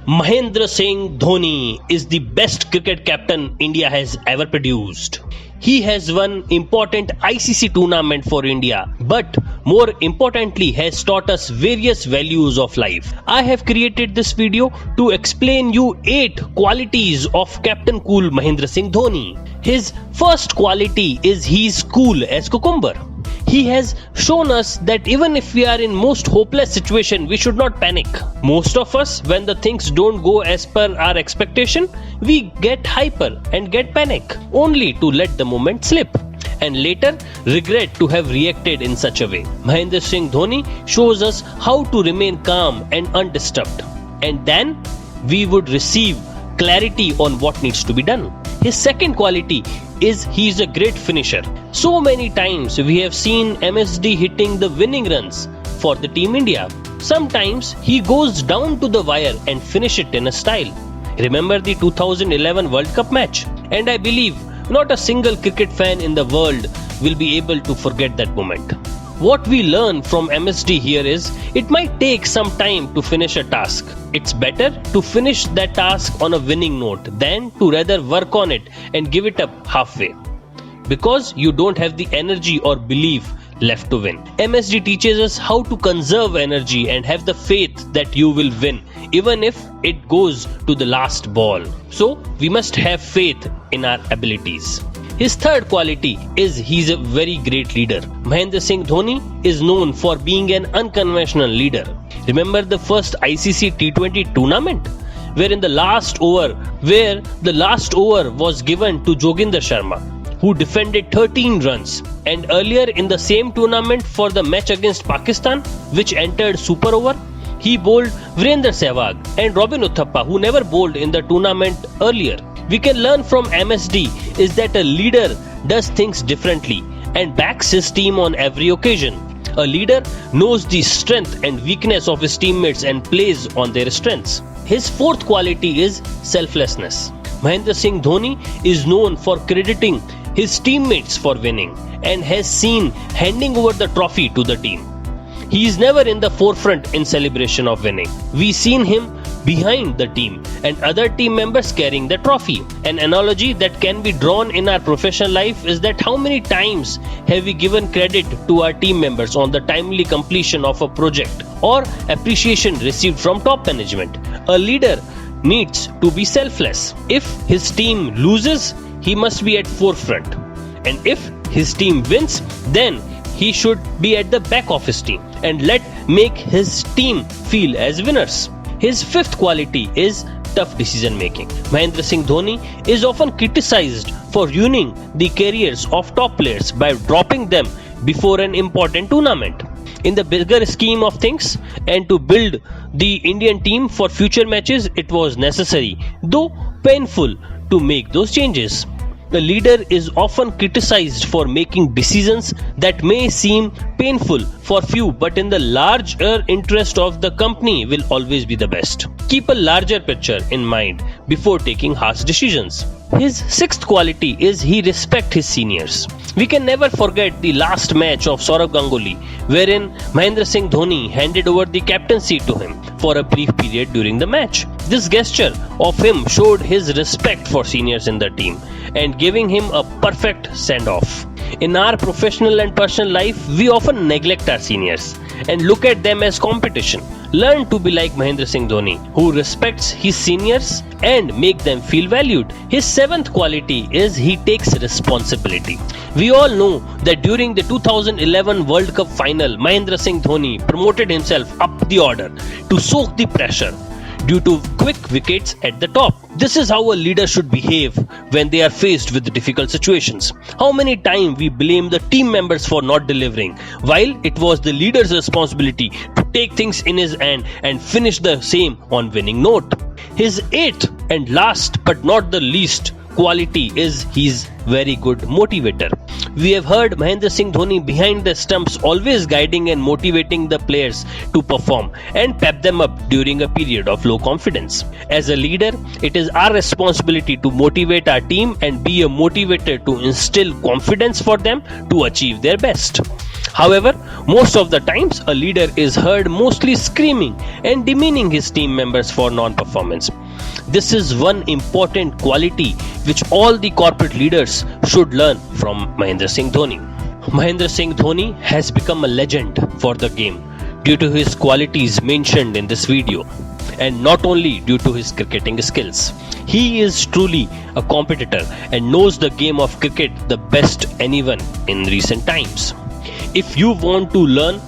Mahendra Singh Dhoni is the best cricket captain India has ever produced. He has won important ICC tournament for India, but more importantly has taught us various values of life. I have created this video to explain you 8 qualities of Captain Cool Mahendra Singh Dhoni. His first quality is he is cool as cucumber. He has shown us that even if we are in most hopeless situation, we should not panic. Most of us, when the things don't go as per our expectation, we get hyper and get panic, only to let the moment slip and later regret to have reacted in such a way. Mahendra Singh Dhoni shows us how to remain calm and undisturbed, and then we would receive clarity on what needs to be done. His second quality is he is a great finisher. So many times we have seen MSD hitting the winning runs for the Team India. Sometimes he goes down to the wire and finish it in a style. Remember the 2011 World Cup match? And I believe not a single cricket fan in the world will be able to forget that moment. What we learn from MSD here is it might take some time to finish a task. It's better to finish that task on a winning note than to rather work on it and give it up halfway, because you don't have the energy or belief left to win. MSD teaches us how to conserve energy and have the faith that you will win even if it goes to the last ball. So we must have faith in our abilities. His third quality is he's a very great leader. Mahendra Singh Dhoni is known for being an unconventional leader. Remember the first ICC T20 tournament where the last over was given to Joginder Sharma, who defended 13 runs, and earlier in the same tournament for the match against Pakistan, which entered super over, he bowled Virender Sehwag and Robin Uthappa, who never bowled in the tournament earlier. We can learn from MSD is that a leader does things differently and backs his team on every occasion. A leader knows the strength and weakness of his teammates and plays on their strengths. His fourth quality is selflessness. Mahendra Singh Dhoni is known for crediting his teammates for winning and has seen handing over the trophy to the team. He is never in the forefront in celebration of winning. We seen him behind the team and other team members carrying the trophy. An analogy that can be drawn in our professional life is that how many times have we given credit to our team members on the timely completion of a project or appreciation received from top management. A leader needs to be selfless. If his team loses, he must be at forefront, and if his team wins, then he should be at the back of his team and make his team feel as winners. His fifth quality is tough decision making. Mahendra Singh Dhoni is often criticized for ruining the careers of top players by dropping them before an important tournament. In the bigger scheme of things and to build the Indian team for future matches, it was necessary, though painful, to make those changes. The leader is often criticized for making decisions that may seem painful for few, but in the larger interest of the company will always be the best. Keep a larger picture in mind before taking harsh decisions. His sixth quality is he respects his seniors. We can never forget the last match of Sourav Ganguly, wherein Mahendra Singh Dhoni handed over the captaincy to him for a brief period during the match. This gesture of him showed his respect for seniors in the team and giving him a perfect send-off. In our professional and personal life, we often neglect our seniors and look at them as competition. Learn to be like Mahendra Singh Dhoni, who respects his seniors and make them feel valued. His seventh quality is he takes responsibility. We all know that during the 2011 World Cup final, Mahendra Singh Dhoni promoted himself up the order to soak the pressure due to quick wickets at the top. This is how a leader should behave when they are faced with difficult situations. How many times we blame the team members for not delivering, while it was the leader's responsibility to take things in his hand and finish the same on winning note. His eighth and last but not the least quality is he's very good motivator. We have heard Mahendra Singh Dhoni behind the stumps always guiding and motivating the players to perform and pep them up during a period of low confidence. As a leader, it is our responsibility to motivate our team and be a motivator to instill confidence for them to achieve their best. However, most of the times a leader is heard mostly screaming and demeaning his team members for non-performance. This is one important quality which all the corporate leaders should learn from Mahendra Singh Dhoni. Mahendra Singh Dhoni has become a legend for the game due to his qualities mentioned in this video, and not only due to his cricketing skills. He is truly a competitor and knows the game of cricket the best anyone in recent times. If you want to learn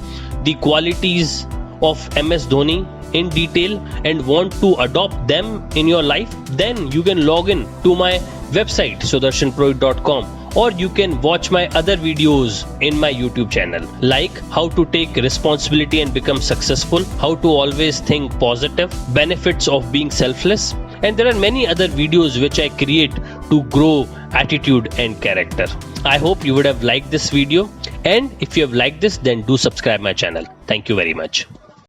the qualities of MS Dhoni in detail and want to adopt them in your life, then you can log in to my website sudarshanpurohit.com, or you can watch my other videos in my YouTube channel, like how to take responsibility and become successful, how to always think positive, benefits of being selfless, and there are many other videos which I create to grow attitude and character. I hope you would have liked this video, and if you have liked this, then do subscribe my channel. Thank you very much.